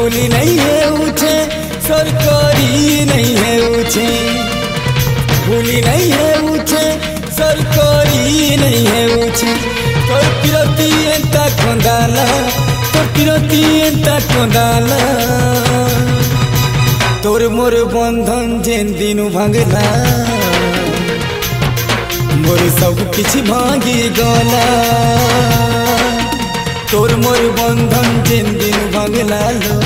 भूली नहीं है उठे सरकारी नहीं है उठे भूली नहीं है उठे सरकारी नहीं है उठे तोर पिरती एंता कंदाला तोर पिरती एंता कंदाला तोर मोर बंधन जेन दिनु भांगला मोर सब किछि भांगी गला तोर मोर बंधन जेन दिनु भांगला लो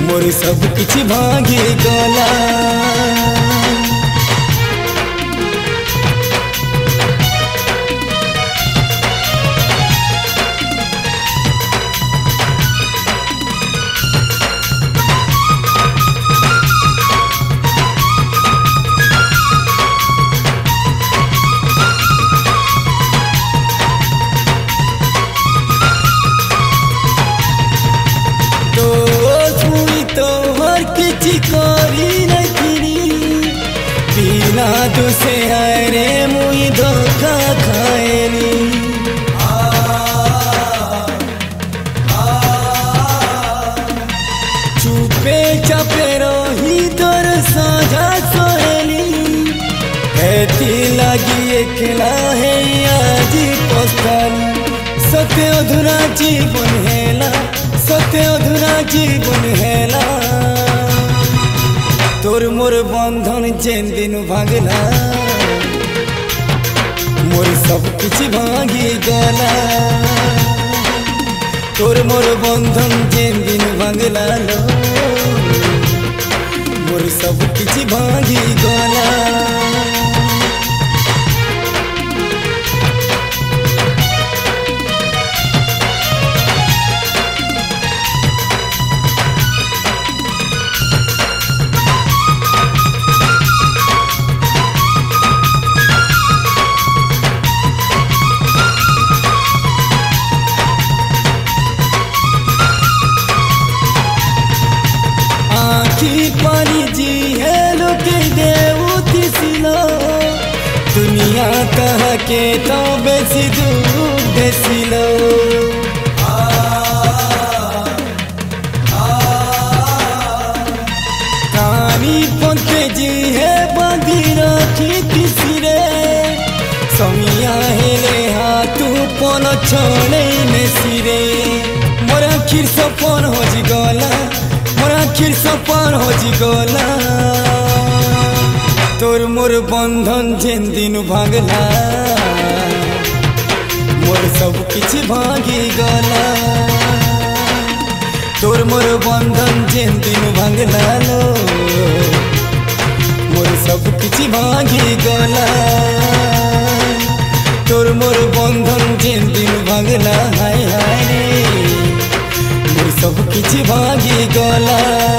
मोर सब किछि भांगी गला करी नखरी बिना तुसे हरे मुई धोखा खाएनी चुपे चापे रही तोर साझा सोहेली ऐती लगी एकला है आज पछतानी सत्य अधूरा जीवन हेला सत्य अधूरा जीवन हेला तोर मोर बंधन जेन दिनु भांगला मोर सब किछि भांगी गला तोर मोर बंधन जेन दिनु भांगला लो मोर सब किछि भांगी गला पानी जी है लोग देवती सिलो दुनिया कह के तो बेसी दूर बेसिलो कानी पंते जी है बांधी रखी तिसिरे समिया हेले हाथू पन छोड़े में सिरे मोर आखिर सपन हो जी गला मोर आखिर सपन हो जी गला तोर मोर बंधन जेन दिनु भांगला मोर सब किछि भांगी गला तोर मोर बंधन जेन दिनु भांगला लो मोर सब किछि भांगी गला तोर मोर बंधन जेन दिनु भांगला हाय हाय रे सब किछि भांगी गला।